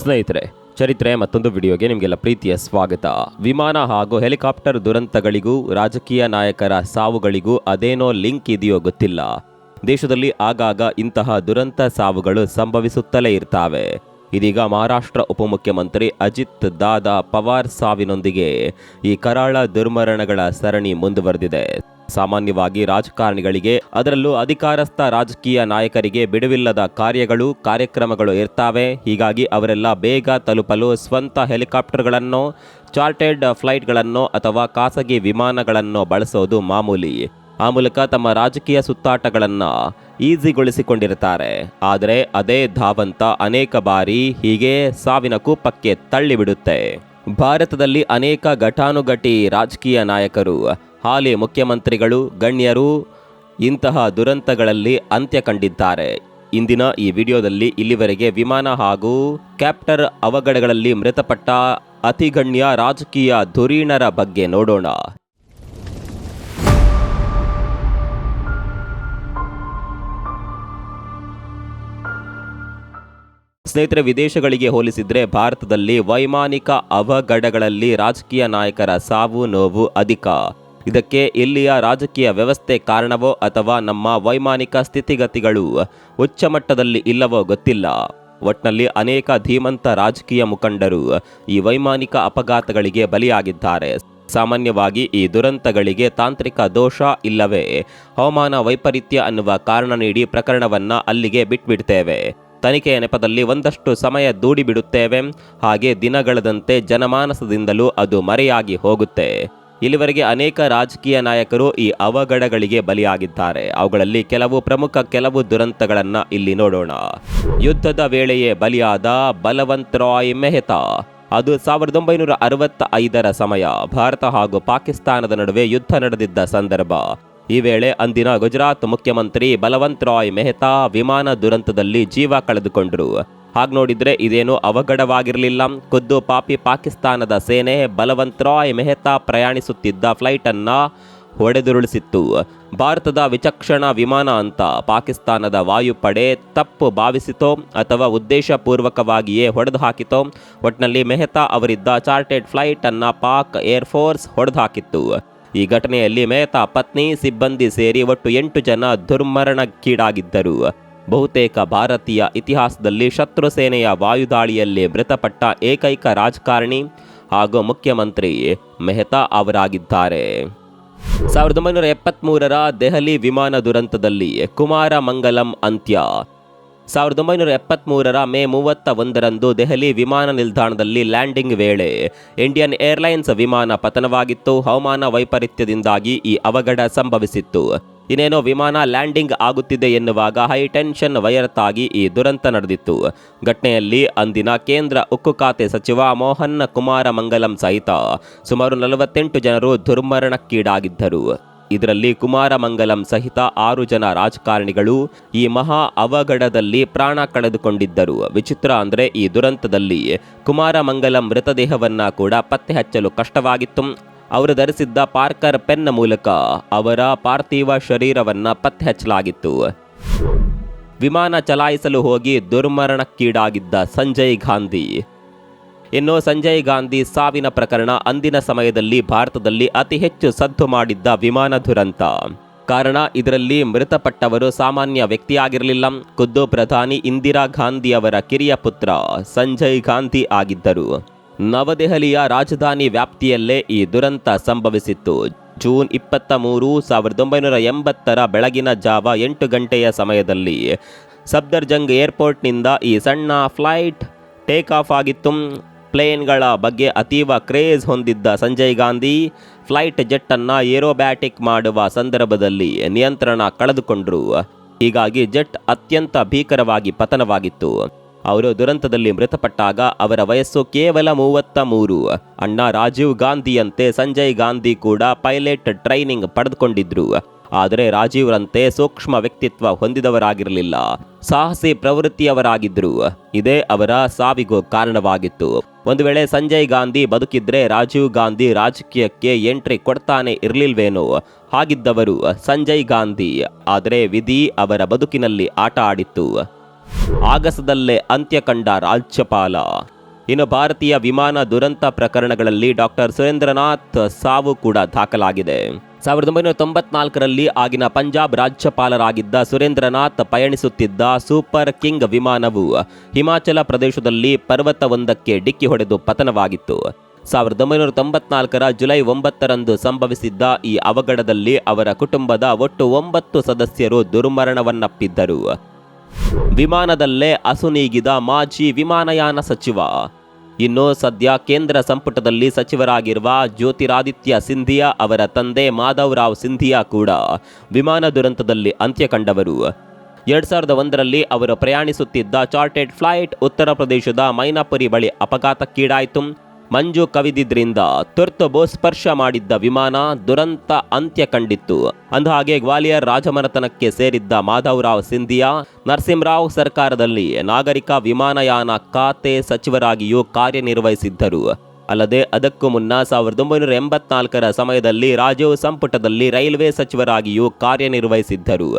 ಸ್ನೇಹಿತರೆ, ಚರಿತ್ರೆ ಮತ್ತೊಂದು ವಿಡಿಯೋಗೆ ನಿಮಗೆಲ್ಲ ಪ್ರೀತಿಯ ಸ್ವಾಗತ. ವಿಮಾನ ಹಾಗೂ ಹೆಲಿಕಾಪ್ಟರ್ ದುರಂತಗಳಿಗೂ ರಾಜಕೀಯ ನಾಯಕರ ಸಾವುಗಳಿಗೂ ಅದೇನೋ ಲಿಂಕ್ ಇದೆಯೋ ಗೊತ್ತಿಲ್ಲ. ದೇಶದಲ್ಲಿ ಆಗಾಗ ಇಂತಹ ದುರಂತ ಸಾವುಗಳು ಸಂಭವಿಸುತ್ತಲೇ ಇರ್ತಾವೆ. ಇದೀಗ ಮಹಾರಾಷ್ಟ್ರ ಉಪಮುಖ್ಯಮಂತ್ರಿ ಅಜಿತ್ ದಾದಾ ಪವಾರ್ ಸಾವಿನೊಂದಿಗೆ ಈ ಕರಾಳ ದುರ್ಮರಣಗಳ ಸರಣಿ ಮುಂದುವರೆದಿದೆ. ಸಾಮಾನ್ಯವಾಗಿ ರಾಜಕಾರಣಿಗಳಿಗೆ, ಅದರಲ್ಲೂ ಅಧಿಕಾರಸ್ಥ ರಾಜಕೀಯ ನಾಯಕರಿಗೆ ಬಿಡುವಿಲ್ಲದ ಕಾರ್ಯಕ್ರಮಗಳು ಇರ್ತಾವೆ. ಹೀಗಾಗಿ ಅವರೆಲ್ಲ ಬೇಗ ತಲುಪಲು ಸ್ವಂತ ಹೆಲಿಕಾಪ್ಟರ್ಗಳನ್ನು, ಚಾರ್ಟೆಡ್ ಫ್ಲೈಟ್ಗಳನ್ನು ಅಥವಾ ಖಾಸಗಿ ವಿಮಾನಗಳನ್ನು ಬಳಸೋದು ಮಾಮೂಲಿ. ಆ ಮೂಲಕ ತಮ್ಮ ರಾಜಕೀಯ ಸುತ್ತಾಟಗಳನ್ನು ಈಸಿಗೊಳಿಸಿಕೊಂಡಿರ್ತಾರೆ. ಆದರೆ ಅದೇ ಧಾವಂತ ಅನೇಕ ಬಾರಿ ಹೀಗೆ ಸಾವಿನ ಕೂಪಕ್ಕೆ ತಳ್ಳಿಬಿಡುತ್ತೆ. ಭಾರತದಲ್ಲಿ ಅನೇಕ ಘಟಾನುಘಟಿ ರಾಜಕೀಯ ನಾಯಕರು, ಹಾಲಿ ಮುಖ್ಯಮಂತ್ರಿಗಳು, ಗಣ್ಯರು ಇಂತಹ ದುರಂತಗಳಲ್ಲಿ ಅಂತ್ಯ ಕಂಡಿದ್ದಾರೆ. ಇಂದಿನ ಈ ವಿಡಿಯೋದಲ್ಲಿ ಇಲ್ಲಿವರೆಗೆ ವಿಮಾನ ಹಾಗೂ ಕ್ಯಾಪ್ಟರ್ ಅವಘಡಗಳಲ್ಲಿ ಮೃತಪಟ್ಟ ಅತಿಗಣ್ಯ ರಾಜಕೀಯ ಧುರೀಣರ ಬಗ್ಗೆ ನೋಡೋಣ. ಸ್ನೇಹಿತರೆ, ವಿದೇಶಗಳಿಗೆ ಹೋಲಿಸಿದರೆ ಭಾರತದಲ್ಲಿ ವೈಮಾನಿಕ ಅವಘಡಗಳಲ್ಲಿ ರಾಜಕೀಯ ನಾಯಕರ ಸಾವು ನೋವು ಅಧಿಕ. ಇದಕ್ಕೆ ಇಲ್ಲಿಯ ರಾಜಕೀಯ ವ್ಯವಸ್ಥೆ ಕಾರಣವೋ ಅಥವಾ ನಮ್ಮ ವೈಮಾನಿಕ ಸ್ಥಿತಿಗತಿಗಳು ಉಚ್ಚಮಟ್ಟದಲ್ಲಿ ಇಲ್ಲವೋ ಗೊತ್ತಿಲ್ಲ. ಒಟ್ನಲ್ಲಿ ಅನೇಕ ಧೀಮಂತ ರಾಜಕೀಯ ಮುಖಂಡರು ಈ ವೈಮಾನಿಕ ಅಪಘಾತಗಳಿಗೆ ಬಲಿಯಾಗಿದ್ದಾರೆ. ಸಾಮಾನ್ಯವಾಗಿ ಈ ದುರಂತಗಳಿಗೆ ತಾಂತ್ರಿಕ ದೋಷ ಇಲ್ಲವೇ ಹವಾಮಾನ ವೈಪರೀತ್ಯ ಅನ್ನುವ ಕಾರಣ ನೀಡಿ ಪ್ರಕರಣವನ್ನು ಅಲ್ಲಿಗೆ ಬಿಟ್ಬಿಡ್ತೇವೆ. ತನಿಖೆಯ ನೆಪದಲ್ಲಿ ಒಂದಷ್ಟು ಸಮಯ ದೂಡಿಬಿಡುತ್ತೇವೆ. ಹಾಗೆ ದಿನಗಳದಂತೆ ಜನಮಾನಸದಿಂದಲೂ ಅದು ಮರೆಯಾಗಿ ಹೋಗುತ್ತೆ. ಇಲ್ಲಿವರೆಗೆ ಅನೇಕ ರಾಜಕೀಯ ನಾಯಕರು ಈ ಅವಘಡಗಳಿಗೆ ಬಲಿಯಾಗಿದ್ದಾರೆ. ಅವುಗಳಲ್ಲಿ ಕೆಲವು ದುರಂತಗಳನ್ನು ಇಲ್ಲಿ ನೋಡೋಣ. ಯುದ್ಧದ ವೇಳೆಯೇ ಬಲಿಯಾದ ಬಲವಂತ್ ರಾಯ್ ಮೆಹ್ತಾ. ಅದು 1965ರ ಸಮಯ. ಭಾರತ ಹಾಗೂ ಪಾಕಿಸ್ತಾನದ ನಡುವೆ ಯುದ್ಧ ನಡೆದಿದ್ದ ಸಂದರ್ಭ. ಈ ವೇಳೆ ಅಂದಿನ ಗುಜರಾತ್ ಮುಖ್ಯಮಂತ್ರಿ ಬಲವಂತ್ ರಾಯ್ ಮೆಹ್ತಾ ವಿಮಾನ ದುರಂತದಲ್ಲಿ ಜೀವ ಕಳೆದುಕೊಂಡರು. ಹಾಗೆ ನೋಡಿದ್ರೆ ಇದೇನು ಅವಘಡವಾಗಿರಲಿಲ್ಲ. ಖುದ್ದು ಪಾಕಿಸ್ತಾನದ ಸೇನೆ ಬಲವಂತ್ ರಾಯ್ ಮೆಹ್ತಾ ಪ್ರಯಾಣಿಸುತ್ತಿದ್ದ ಫ್ಲೈಟ್ ಅನ್ನ ಹೊಡೆದುರುಳಿಸಿತ್ತು. ಭಾರತದ ವಿಚಕ್ಷಣ ವಿಮಾನ ಅಂತ ಪಾಕಿಸ್ತಾನದ ವಾಯುಪಡೆ ತಪ್ಪು ಭಾವಿಸಿತೋ ಅಥವಾ ಉದ್ದೇಶಪೂರ್ವಕವಾಗಿಯೇ ಹೊಡೆದು ಹಾಕಿತೋ, ಒಟ್ಟಿನಲ್ಲಿ ಮೆಹ್ತಾ ಅವರಿದ್ದ ಚಾರ್ಟೆಡ್ ಫ್ಲೈಟ್ ಅನ್ನ ಪಾಕ್ ಏರ್ಫೋರ್ಸ್ ಹೊಡೆದು ಹಾಕಿತ್ತು. ಈ ಘಟನೆಯಲ್ಲಿ ಮೆಹ್ತಾ ಪತ್ನಿ, ಸಿಬ್ಬಂದಿ ಸೇರಿ ಒಟ್ಟು 8 ಜನ ದುರ್ಮರಣಕ್ಕೀಡಾಗಿದ್ದರು. ಬಹುತೇಕ ಭಾರತೀಯ ಇತಿಹಾಸದಲ್ಲಿ ಶತ್ರು ಸೇನೆಯ ವಾಯುದಾಳಿಯಲ್ಲಿ ಮೃತಪಟ್ಟ ಏಕೈಕ ರಾಜಕಾರಣಿ ಹಾಗೂ ಮುಖ್ಯಮಂತ್ರಿ ಮೆಹ್ತಾ ಅವರಾಗಿದ್ದಾರೆ. 1973ರ ದೆಹಲಿ ವಿಮಾನ ದುರಂತದಲ್ಲಿ ಕುಮಾರ ಮಂಗಲಂ ಅಂತ್ಯ. 1973ರ ಮೇ 31ರಂದು ದೆಹಲಿ ವಿಮಾನ ನಿಲ್ದಾಣದಲ್ಲಿ ಲ್ಯಾಂಡಿಂಗ್ ವೇಳೆ ಇಂಡಿಯನ್ ಏರ್ಲೈನ್ಸ್ ವಿಮಾನ ಪತನವಾಗಿತ್ತು. ಹವಾಮಾನ ವೈಪರೀತ್ಯದಿಂದಾಗಿ ಈ ಅವಘಡ ಸಂಭವಿಸಿತ್ತು. ಇನ್ನೇನೋ ವಿಮಾನ ಲ್ಯಾಂಡಿಂಗ್ ಆಗುತ್ತಿದೆ ಎನ್ನುವಾಗ ಹೈ ಟೆನ್ಷನ್ ವೈರ್ ತಾಗಿ ಈ ದುರಂತ ನಡೆದಿತ್ತು. ಘಟನೆಯಲ್ಲಿ ಅಂದಿನ ಕೇಂದ್ರ ಉಕ್ಕು ಖಾತೆ ಸಚಿವ ಮೋಹನ್ ಕುಮಾರ ಮಂಗಲಂ ಸಹಿತ ಸುಮಾರು 48 ಜನರು ದುರ್ಮರಣಕ್ಕೀಡಾಗಿದ್ದರು. ಇದರಲ್ಲಿ ಕುಮಾರ ಮಂಗಲಂ ಸಹಿತ 6 ಜನ ರಾಜಕಾರಣಿಗಳು ಈ ಮಹಾ ಅವಘಡದಲ್ಲಿ ಪ್ರಾಣ ಕಳೆದುಕೊಂಡಿದ್ದರು. ವಿಚಿತ್ರ ಅಂದರೆ ಈ ದುರಂತದಲ್ಲಿ ಕುಮಾರ ಮಂಗಲಂ ಮೃತದೇಹವನ್ನ ಕೂಡ ಪತ್ತೆ ಹಚ್ಚಲು ಕಷ್ಟವಾಗಿತ್ತು. ಅವರು ಧರಿಸಿದ್ದ ಪಾರ್ಕರ್ ಪೆನ್ ಮೂಲಕ ಅವರ ಪಾರ್ಥಿವ ಶರೀರವನ್ನ ಪತ್ತೆ ಹಚ್ಚಲಾಗಿತ್ತು. ವಿಮಾನ ಚಲಾಯಿಸಲು ಹೋಗಿ ದುರ್ಮರಣಕ್ಕೀಡಾಗಿದ್ದ ಸಂಜಯ್ ಗಾಂಧಿ. ಇನ್ನು ಸಂಜಯ್ ಗಾಂಧಿ ಸಾವಿನ ಪ್ರಕರಣ ಅಂದಿನ ಸಮಯದಲ್ಲಿ ಭಾರತದಲ್ಲಿ ಅತಿ ಹೆಚ್ಚು ಸದ್ದು ಮಾಡಿದ್ದ ವಿಮಾನ ದುರಂತ. ಕಾರಣ, ಇದರಲ್ಲಿ ಮೃತಪಟ್ಟವರು ಸಾಮಾನ್ಯ ವ್ಯಕ್ತಿಯಾಗಿರಲಿಲ್ಲ. ಖುದ್ದು ಪ್ರಧಾನಿ ಇಂದಿರಾ ಗಾಂಧಿ ಅವರ ಕಿರಿಯ ಪುತ್ರ ಸಂಜಯ್ ಗಾಂಧಿ ಆಗಿದ್ದರು. ನವದೆಹಲಿಯ ರಾಜಧಾನಿ ವ್ಯಾಪ್ತಿಯಲ್ಲೇ ಈ ದುರಂತ ಸಂಭವಿಸಿತ್ತು. ಜೂನ್ 23, 1980ರ ಬೆಳಗಿನ ಜಾವ 8 ಗಂಟೆಯ ಸಮಯದಲ್ಲಿ ಸಫ್ದರ್ಜಂಗ್ ಏರ್ಪೋರ್ಟ್ನಿಂದ ಈ ಸಣ್ಣ ಫ್ಲೈಟ್ ಟೇಕ್ ಆಫ್ ಆಗಿತ್ತು. ಪ್ಲೇನ್ಗಳ ಬಗ್ಗೆ ಅತೀವ ಕ್ರೇಜ್ ಹೊಂದಿದ್ದ ಸಂಜಯ್ ಗಾಂಧಿ ಫ್ಲೈಟ್ ಜೆಟ್ಟನ್ನು ಏರೋಬ್ಯಾಟಿಕ್ ಮಾಡುವ ಸಂದರ್ಭದಲ್ಲಿ ನಿಯಂತ್ರಣ ಕಳೆದುಕೊಂಡರು. ಹೀಗಾಗಿ ಜೆಟ್ ಅತ್ಯಂತ ಭೀಕರವಾಗಿ ಪತನವಾಗಿತ್ತು. ಅವರು ದುರಂತದಲ್ಲಿ ಮೃತಪಟ್ಟಾಗ ಅವರ ವಯಸ್ಸು ಕೇವಲ 33. ಅಣ್ಣ ರಾಜೀವ್ ಗಾಂಧಿಯಂತೆ ಸಂಜಯ್ ಗಾಂಧಿ ಕೂಡ ಪೈಲಟ್ ಟ್ರೈನಿಂಗ್ ಪಡೆದುಕೊಂಡಿದ್ರು. ಆದರೆ ರಾಜೀವ್ರಂತೆ ಸೂಕ್ಷ್ಮ ವ್ಯಕ್ತಿತ್ವ ಹೊಂದಿದವರಾಗಿರಲಿಲ್ಲ. ಸಾಹಸಿ ಪ್ರವೃತ್ತಿಯವರಾಗಿದ್ದರು. ಇದೇ ಅವರ ಸಾವಿಗೂ ಕಾರಣವಾಗಿತ್ತು. ಒಂದು ವೇಳೆ ಸಂಜಯ್ ಗಾಂಧಿ ಬದುಕಿದ್ರೆ ರಾಜೀವ್ ಗಾಂಧಿ ರಾಜಕೀಯಕ್ಕೆ ಎಂಟ್ರಿ ಕೊಡ್ತಾನೆ ಇರಲಿಲ್ವೇನೋ. ಹಾಗಿದ್ದವರು ಸಂಜಯ್ ಗಾಂಧಿ. ಆದರೆ ವಿಧಿ ಅವರ ಬದುಕಿನಲ್ಲಿ ಆಟ ಆಡಿತ್ತು. ಆಗಸದಲ್ಲೇ ಅಂತ್ಯ ಕಂಡ ರಾಜ್ಯಪಾಲ. ಇನ್ನು ಭಾರತೀಯ ವಿಮಾನ ದುರಂತ ಪ್ರಕರಣಗಳಲ್ಲಿ ಡಾಕ್ಟರ್ ಸುರೇಂದ್ರನಾಥ್ ಸಾವು ಕೂಡ ದಾಖಲಾಗಿದೆ. 1994ರಲ್ಲಿ ಆಗಿನ ಪಂಜಾಬ್ ರಾಜ್ಯಪಾಲರಾಗಿದ್ದ ಸುರೇಂದ್ರನಾಥ್ ಪಯಣಿಸುತ್ತಿದ್ದ ಸೂಪರ್ ಕಿಂಗ್ ವಿಮಾನವು ಹಿಮಾಚಲ ಪ್ರದೇಶದಲ್ಲಿ ಪರ್ವತವೊಂದಕ್ಕೆ ಡಿಕ್ಕಿ ಹೊಡೆದು ಪತನವಾಗಿತ್ತು. 1994ರ ಜುಲೈ 9ರಂದು ಸಂಭವಿಸಿದ್ದ ಈ ಅವಘಡದಲ್ಲಿ ಅವರ ಕುಟುಂಬದ ಒಟ್ಟು 9 ಸದಸ್ಯರು ದುರ್ಮರಣವನ್ನಪ್ಪಿದ್ದರು. ವಿಮಾನದಲ್ಲೇ ಅಸುನೀಗಿದ ಮಾಜಿ ವಿಮಾನಯಾನ ಸಚಿವ. ಇನ್ನು ಸದ್ಯ ಕೇಂದ್ರ ಸಂಪುಟದಲ್ಲಿ ಸಚಿವರಾಗಿರುವ ಜ್ಯೋತಿರಾದಿತ್ಯ ಸಿಂಧಿಯಾ ಅವರ ತಂದೆ ಮಾಧವ್ ರಾವ್ ಸಿಂಧಿಯಾ ಕೂಡ ವಿಮಾನ ದುರಂತದಲ್ಲಿ ಅಂತ್ಯ ಕಂಡವರು. 2001ರಲ್ಲಿ ಅವರು ಪ್ರಯಾಣಿಸುತ್ತಿದ್ದ ಚಾರ್ಟೆಡ್ ಫ್ಲೈಟ್ ಉತ್ತರ ಪ್ರದೇಶದ ಮೈನಾಪುರಿ ಬಳಿ ಅಪಘಾತಕ್ಕೀಡಾಯಿತು. ಮಂಜು ಕವಿದಿದ್ರಿಂದ ತುರ್ತು ಭೂಸ್ಪರ್ಶ ಮಾಡಿದ್ದ ವಿಮಾನ ದುರಂತ ಅಂತ್ಯ ಕಂಡಿತ್ತು. ಅಂದಹಾಗೆ ಗ್ವಾಲಿಯರ್ ರಾಜಮನೆತನಕ್ಕೆ ಸೇರಿದ್ದ ಮಾಧವ್ ರಾವ್ ಸಿಂಧಿಯಾ ನರಸಿಂಹರಾವ್ ಸರ್ಕಾರದಲ್ಲಿ ನಾಗರಿಕ ವಿಮಾನಯಾನ ಖಾತೆ ಸಚಿವರಾಗಿಯೂ ಕಾರ್ಯನಿರ್ವಹಿಸಿದ್ದರು. ಅಲ್ಲದೆ ಅದಕ್ಕೂ ಮುನ್ನ 1984ರ ಸಮಯದಲ್ಲಿ ರಾಜೀವ್ ಸಂಪುಟದಲ್ಲಿ ರೈಲ್ವೆ ಸಚಿವರಾಗಿಯೂ ಕಾರ್ಯನಿರ್ವಹಿಸಿದ್ದರು.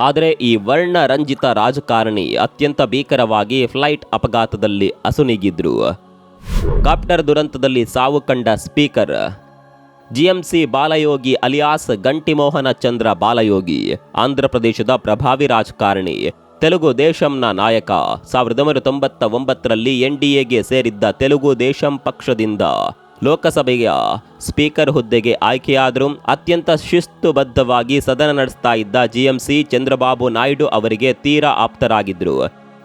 ಆದರೆ ಈ ವರ್ಣರಂಜಿತ ರಾಜಕಾರಣಿ ಅತ್ಯಂತ ಭೀಕರವಾಗಿ ಫ್ಲೈಟ್ ಅಪಘಾತದಲ್ಲಿ ಅಸುನೀಗಿದ್ರು. ಕಾಪ್ಟರ್ ದುರಂತದಲ್ಲಿ ಸಾವು ಕಂಡ ಸ್ಪೀಕರ್. ಜಿಎಂಸಿ ಬಾಲಯೋಗಿ ಅಲಿಯಾಸ್ ಗಂಟಿಮೋಹನ ಚಂದ್ರ ಬಾಲಯೋಗಿ ಆಂಧ್ರಪ್ರದೇಶದ ಪ್ರಭಾವಿ ರಾಜಕಾರಣಿ, ತೆಲುಗು ದೇಶಂನ ನಾಯಕ. 1999ರಲ್ಲಿ ಎನ್ಡಿಎಗೆ ಸೇರಿದ್ದ ತೆಲುಗು ದೇಶಂ ಪಕ್ಷದಿಂದ ಲೋಕಸಭೆಯ ಸ್ಪೀಕರ್ ಹುದ್ದೆಗೆ ಆಯ್ಕೆಯಾದರು. ಅತ್ಯಂತ ಶಿಸ್ತುಬದ್ಧವಾಗಿ ಸದನ ನಡೆಸ್ತಾ ಇದ್ದ ಜಿಎಂಸಿ ಚಂದ್ರಬಾಬು ನಾಯ್ಡು ಅವರಿಗೆ ತೀರಾ ಆಪ್ತರಾಗಿದ್ದರು.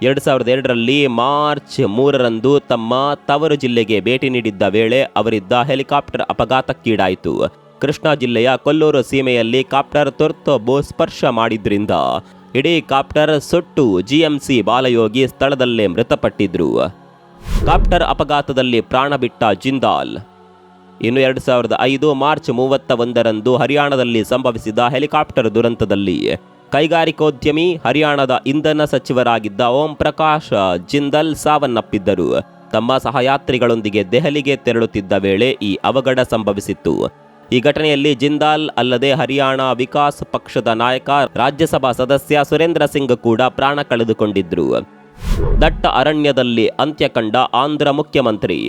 2002ರಲ್ಲಿ ಮಾರ್ಚ್ 3ರಂದು ತಮ್ಮ ತವರು ಜಿಲ್ಲೆಗೆ ಭೇಟಿ ನೀಡಿದ್ದ ವೇಳೆ ಅವರಿದ್ದ ಹೆಲಿಕಾಪ್ಟರ್ ಅಪಘಾತಕ್ಕೀಡಾಯಿತು. ಕೃಷ್ಣಾ ಜಿಲ್ಲೆಯ ಕೊಲ್ಲೂರು ಸೀಮೆಯಲ್ಲಿ ಕಾಪ್ಟರ್ ತುರ್ತು ಭೂಸ್ಪರ್ಶ ಮಾಡಿದ್ರಿಂದ ಇಡೀ ಕಾಪ್ಟರ್ ಸುಟ್ಟು ಜಿಎಂಸಿ ಬಾಲಯೋಗಿ ಸ್ಥಳದಲ್ಲೇ ಮೃತಪಟ್ಟಿದ್ರು. ಕಾಪ್ಟರ್ ಅಪಘಾತದಲ್ಲಿ ಪ್ರಾಣ ಬಿಟ್ಟ ಜಿಂದಾಲ್. ಇನ್ನು 2005 ಮಾರ್ಚ್ 31ರಂದು ಹರಿಯಾಣದಲ್ಲಿ ಸಂಭವಿಸಿದ ಹೆಲಿಕಾಪ್ಟರ್ ದುರಂತದಲ್ಲಿ ಕೈಗಾರಿಕೋದ್ಯಮಿ, ಹರಿಯಾಣದ ಇಂಧನ ಸಚಿವರಾಗಿದ್ದ ಓಂ ಪ್ರಕಾಶ್ ಜಿಂದಾಲ್ ಸಾವನ್ನಪ್ಪಿದ್ದರು. ತಮ್ಮ ಸಹಯಾತ್ರಿಗಳೊಂದಿಗೆ ದೆಹಲಿಗೆ ತೆರಳುತ್ತಿದ್ದ ವೇಳೆ ಈ ಅವಘಡ ಸಂಭವಿಸಿತ್ತು. ಈ ಘಟನೆಯಲ್ಲಿ ಜಿಂದಾಲ್ ಅಲ್ಲದೆ ಹರಿಯಾಣ ವಿಕಾಸ್ ಪಕ್ಷದ ನಾಯಕ, ರಾಜ್ಯಸಭಾ ಸದಸ್ಯ ಸುರೇಂದ್ರ ಸಿಂಗ್ ಕೂಡ ಪ್ರಾಣ ಕಳೆದುಕೊಂಡಿದ್ರು. ದಟ್ಟ ಅರಣ್ಯದಲ್ಲಿ ಅಂತ್ಯ ಕಂಡ ಆಂಧ್ರ ಮುಖ್ಯಮಂತ್ರಿ.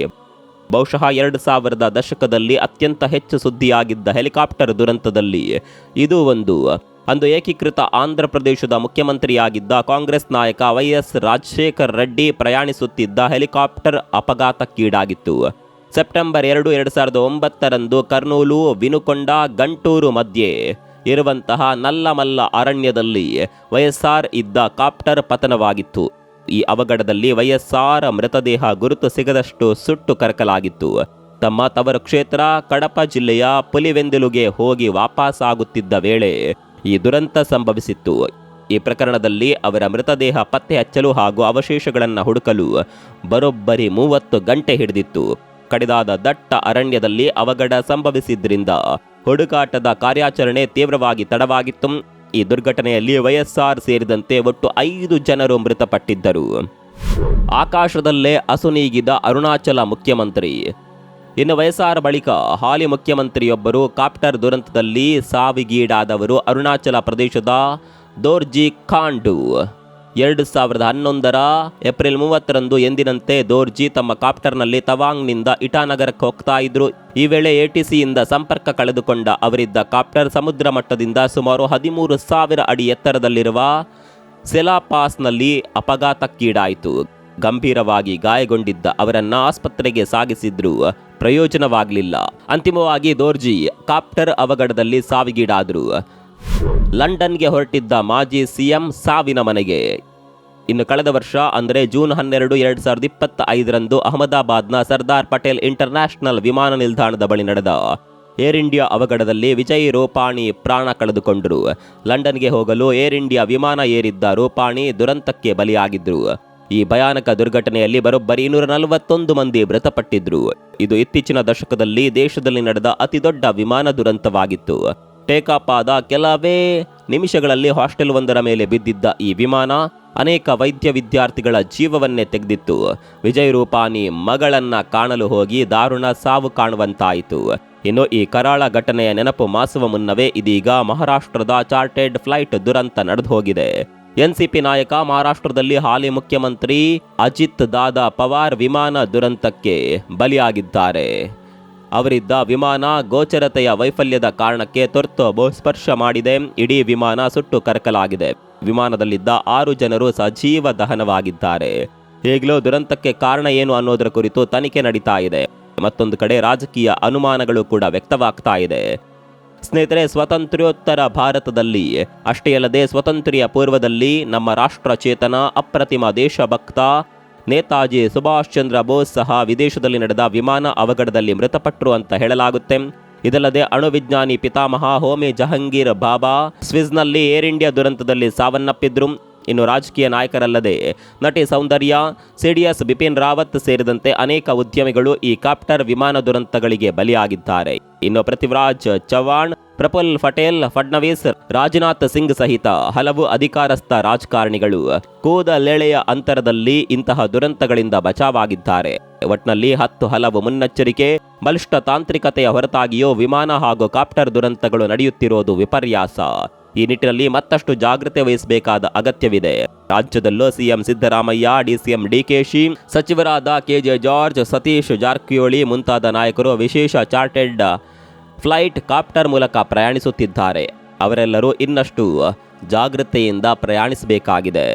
ಬಹುಶಃ 2000ರ ದಶಕದಲ್ಲಿ ಅತ್ಯಂತ ಹೆಚ್ಚು ಸುದ್ದಿಯಾಗಿದ್ದ ಹೆಲಿಕಾಪ್ಟರ್ ದುರಂತದಲ್ಲಿ ಇದು ಒಂದು. ಅಂದು ಏಕೀಕೃತ ಆಂಧ್ರ ಪ್ರದೇಶದ ಮುಖ್ಯಮಂತ್ರಿಯಾಗಿದ್ದ ಕಾಂಗ್ರೆಸ್ ನಾಯಕ ವೈಎಸ್ ರಾಜಶೇಖರ್ ರೆಡ್ಡಿ ಪ್ರಯಾಣಿಸುತ್ತಿದ್ದ ಹೆಲಿಕಾಪ್ಟರ್ ಅಪಘಾತಕ್ಕೀಡಾಗಿತ್ತು. ಸೆಪ್ಟೆಂಬರ್ 2, 2009ರಂದು ಕರ್ನೂಲು, ವಿನುಕೊಂಡ, ಗಂಟೂರು ಮಧ್ಯೆ ಇರುವಂತಹ ನಲ್ಲಮಲ್ಲ ಅರಣ್ಯದಲ್ಲಿ ವೈಎಸ್ಆರ್ ಇದ್ದ ಕಾಪ್ಟರ್ ಪತನವಾಗಿತ್ತು. ಈ ಅವಘಡದಲ್ಲಿ ವೈಎಸ್ಆರ್ ಮೃತದೇಹ ಗುರುತು ಸಿಗದಷ್ಟು ಸುಟ್ಟು ಕರಕಲಾಗಿತ್ತು. ತಮ್ಮ ತವರು ಕ್ಷೇತ್ರ ಕಡಪ ಜಿಲ್ಲೆಯ ಪುಲಿವೆಂದುಲುಗೆ ಹೋಗಿ ವಾಪಸ್ಸಾಗುತ್ತಿದ್ದ ವೇಳೆ ಈ ದುರಂತ ಸಂಭವಿಸಿತ್ತು. ಈ ಪ್ರಕರಣದಲ್ಲಿ ಅವರ ಮೃತದೇಹ ಪತ್ತೆ ಹಚ್ಚಲು ಹಾಗೂ ಅವಶೇಷಗಳನ್ನು ಹುಡುಕಲು ಬರೋಬ್ಬರಿ 30 ಗಂಟೆ ಹಿಡಿದಿತ್ತು. ಕಡಿದಾದ ದಟ್ಟ ಅರಣ್ಯದಲ್ಲಿ ಅವಘಡ ಸಂಭವಿಸಿದ್ರಿಂದ ಹುಡುಕಾಟದ ಕಾರ್ಯಾಚರಣೆ ತೀವ್ರವಾಗಿ ತಡವಾಗಿತ್ತು. ಈ ದುರ್ಘಟನೆಯಲ್ಲಿ ವೈಎಸ್ಆರ್ ಸೇರಿದಂತೆ ಒಟ್ಟು 5 ಜನರು ಮೃತಪಟ್ಟಿದ್ದರು. ಆಕಾಶದಲ್ಲೇ ಅಸುನೀಗಿದ ಅರುಣಾಚಲ ಮುಖ್ಯಮಂತ್ರಿ. ಇನ್ನು ವೈಎಸ್ಆರ್ ಬಳಿಕ ಹಾಲಿ ಮುಖ್ಯಮಂತ್ರಿಯೊಬ್ಬರು ಕಾಪ್ಟರ್ ದುರಂತದಲ್ಲಿ ಸಾವಿಗೀಡಾದವರು ಅರುಣಾಚಲ ಪ್ರದೇಶದ ದೋರ್ಜಿ ಖಾಂಡು. 2011ರ ಏಪ್ರಿಲ್ 30ರಂದು ಎಂದಿನಂತೆ ದೋರ್ಜಿ ತಮ್ಮ ಕಾಪ್ಟರ್ನಲ್ಲಿ ತವಾಂಗ್ನಿಂದ ಇಟಾನಗರಕ್ಕೆ ಹೋಗ್ತಾ ಇದ್ರು. ಈ ವೇಳೆ ಎಟಿಸಿಯಿಂದ ಸಂಪರ್ಕ ಕಳೆದುಕೊಂಡ ಅವರಿದ್ದ ಕಾಪ್ಟರ್ ಸಮುದ್ರ ಮಟ್ಟದಿಂದ ಸುಮಾರು 13,000 ಅಡಿ ಎತ್ತರದಲ್ಲಿರುವ ಸೆಲಾಪಾಸ್ನಲ್ಲಿ ಅಪಘಾತಕ್ಕೀಡಾಯಿತು. ಗಂಭೀರವಾಗಿ ಗಾಯಗೊಂಡಿದ್ದ ಅವರನ್ನ ಆಸ್ಪತ್ರೆಗೆ ಸಾಗಿಸಿದ್ರು, ಪ್ರಯೋಜನವಾಗಲಿಲ್ಲ. ಅಂತಿಮವಾಗಿ ದೋರ್ಜಿ ಕಾಪ್ಟರ್ ಅವಘಡದಲ್ಲಿ ಸಾವಿಗೀಡಾದರು. ಲಂಡನ್ಗೆ ಹೊರಟಿದ್ದ ಮಾಜಿ ಸಿಎಂ ಸಾವಿನ ಮನೆಗೆ. ಇನ್ನು ಕಳೆದ ವರ್ಷ ಅಂದರೆ ಜೂನ್ 12, 2025ರಂದು ಅಹಮದಾಬಾದ್ನ ಸರ್ದಾರ್ ಪಟೇಲ್ ಇಂಟರ್ನ್ಯಾಷನಲ್ ವಿಮಾನ ನಿಲ್ದಾಣದ ಬಳಿ ನಡೆದ ಏರ್ ಇಂಡಿಯಾ ಅವಘಡದಲ್ಲಿ ವಿಜಯ್ ರೂಪಾಣಿ ಪ್ರಾಣ ಕಳೆದುಕೊಂಡರು. ಲಂಡನ್ಗೆ ಹೋಗಲು ಏರ್ ಇಂಡಿಯಾ ವಿಮಾನ ಏರಿದ್ದ ರೂಪಾಣಿ ದುರಂತಕ್ಕೆ ಬಲಿಯಾಗಿದ್ರು. ಈ ಭಯಾನಕ ದುರ್ಘಟನೆಯಲ್ಲಿ ಬರೋಬ್ಬರಿ 241 ಮಂದಿ ಮೃತಪಟ್ಟಿದ್ರು. ಇದು ಇತ್ತೀಚಿನ ದಶಕದಲ್ಲಿ ದೇಶದಲ್ಲಿ ನಡೆದ ಅತಿದೊಡ್ಡ ವಿಮಾನ ದುರಂತವಾಗಿತ್ತು. ಟೇಕಾಫ್ ಆದ ಕೆಲವೇ ನಿಮಿಷಗಳಲ್ಲಿ ಹಾಸ್ಟೆಲ್ ಒಂದರ ಮೇಲೆ ಬಿದ್ದಿದ್ದ ಈ ವಿಮಾನ ಅನೇಕ ವೈದ್ಯ ವಿದ್ಯಾರ್ಥಿಗಳ ಜೀವವನ್ನೇ ತೆಗೆದಿತ್ತು. ವಿಜಯ್ ರೂಪಾನಿ ಮಗಳನ್ನ ಕಾಣಲು ಹೋಗಿ ದಾರುಣ ಸಾವು ಕಾಣುವಂತಾಯಿತು. ಇನ್ನು ಈ ಕರಾಳ ಘಟನೆಯ ನೆನಪು ಮಾಸುವ ಮುನ್ನವೇ ಇದೀಗ ಮಹಾರಾಷ್ಟ್ರದ ಚಾರ್ಟೆಡ್ ಫ್ಲೈಟ್ ದುರಂತ ನಡೆದು ಹೋಗಿದೆ. ಎನ್ಸಿಪಿ ನಾಯಕ ಮಹಾರಾಷ್ಟ್ರದಲ್ಲಿ ಹಾಲಿ ಮುಖ್ಯಮಂತ್ರಿ ಅಜಿತ್ ದಾದಾ ಪವಾರ್ ವಿಮಾನ ದುರಂತಕ್ಕೆ ಬಲಿಯಾಗಿದ್ದಾರೆ. ಅವರಿದ್ದ ವಿಮಾನ ಗೋಚರತೆಯ ವೈಫಲ್ಯದ ಕಾರಣಕ್ಕೆ ತುರ್ತು ಭೂಸ್ಪರ್ಶ ಮಾಡಿದೆ. ಇಡೀ ವಿಮಾನ ಸುಟ್ಟು ಕರಕಲಾಗಿದೆ. ವಿಮಾನದಲ್ಲಿದ್ದ 6 ಜನರು ಸಜೀವ ದಹನವಾಗಿದ್ದಾರೆ. ಈಗಲೂ ದುರಂತಕ್ಕೆ ಕಾರಣ ಏನು ಅನ್ನೋದರ ಕುರಿತು ತನಿಖೆ ನಡೀತಾ ಇದೆ. ಮತ್ತೊಂದು ಕಡೆ ರಾಜಕೀಯ ಅನುಮಾನಗಳು ಕೂಡ ವ್ಯಕ್ತವಾಗ್ತಾ ಇದೆ. ಸ್ನೇಹಿತರೆ, ಸ್ವಾತಂತ್ರ್ಯೋತ್ತರ ಭಾರತದಲ್ಲಿ ಅಷ್ಟೇ ಅಲ್ಲದೆ ಸ್ವಾತಂತ್ರ್ಯ ಪೂರ್ವದಲ್ಲಿ ನಮ್ಮ ರಾಷ್ಟ್ರ ಚೇತನ ಅಪ್ರತಿಮ ದೇಶಭಕ್ತ ನೇತಾಜಿ ಸುಭಾಷ್ ಚಂದ್ರ ಬೋಸ್ ಸಹ ವಿದೇಶದಲ್ಲಿ ನಡೆದ ವಿಮಾನ ಅವಘಡದಲ್ಲಿ ಮೃತಪಟ್ಟರು ಅಂತ ಹೇಳಲಾಗುತ್ತೆ. ಇದಲ್ಲದೆ ಅಣುವಿಜ್ಞಾನಿ ಪಿತಾಮಹ ಹೋಮಿ ಜಹಂಗೀರ್ ಬಾಬಾ ಸ್ವಿಸ್ನಲ್ಲಿ ಏರ್ ಇಂಡಿಯಾ ದುರಂತದಲ್ಲಿ ಸಾವನ್ನಪ್ಪಿದ್ರು. ಇನ್ನು ರಾಜಕೀಯ ನಾಯಕರಲ್ಲದೆ ನಟಿ ಸೌಂದರ್ಯ, ಸಿಡಿಎಸ್ ಬಿಪಿನ್ ರಾವತ್ ಸೇರಿದಂತೆ ಅನೇಕ ಉದ್ಯಮಿಗಳು ಈ ಕಾಪ್ಟರ್ ವಿಮಾನ ದುರಂತಗಳಿಗೆ ಬಲಿಯಾಗಿದ್ದಾರೆ. ಇನ್ನು ಪೃಥ್ವಿರಾಜ್ ಚವ್ಹಾಣ್, ಪ್ರಫುಲ್ ಪಟೇಲ್, ಫಡ್ನವೀಸ್, ರಾಜನಾಥ್ ಸಿಂಗ್ ಸಹಿತ ಹಲವು ಅಧಿಕಾರಸ್ಥ ರಾಜಕಾರಣಿಗಳು ಕೂದಲೆಳೆಯ ಅಂತರದಲ್ಲಿ ಇಂತಹ ದುರಂತಗಳಿಂದ ಬಚಾವಾಗಿದ್ದಾರೆ. ಒಟ್ನಲ್ಲಿ ಹಲವು ಮುನ್ನೆಚ್ಚರಿಕೆ, ಬಲಿಷ್ಠ ತಾಂತ್ರಿಕತೆಯ ಹೊರತಾಗಿಯೂ ವಿಮಾನ ಹಾಗೂ ಕಾಪ್ಟರ್ ದುರಂತಗಳು ನಡೆಯುತ್ತಿರೋದು ವಿಪರ್ಯಾಸ. ಈ ನಿಟ್ಟಿನಲ್ಲಿ ಮತ್ತಷ್ಟು ಜಾಗೃತೆ ವಹಿಸಬೇಕಾದ ಅಗತ್ಯವಿದೆ. ರಾಜ್ಯದಲ್ಲೂ ಸಿಎಂ ಸಿದ್ದರಾಮಯ್ಯ, ಡಿಸಿಎಂ ಡಿಕೆಶಿ, ಸಚಿವರಾದ ಕೆಜೆ ಜಾರ್ಜ್, ಸತೀಶ್ ಜಾರಕಿಹೊಳಿ ಮುಂತಾದ ನಾಯಕರು ವಿಶೇಷ ಚಾರ್ಟೆಡ್ ಫ್ಲೈಟ್ ಕಾಪ್ಟರ್ ಮೂಲಕ ಪ್ರಯಾಣಿಸುತ್ತಿದ್ದಾರೆ. ಅವರೆಲ್ಲರೂ ಇನ್ನಷ್ಟು ಜಾಗೃತೆಯಿಂದ ಪ್ರಯಾಣಿಸಬೇಕಾಗಿದೆ.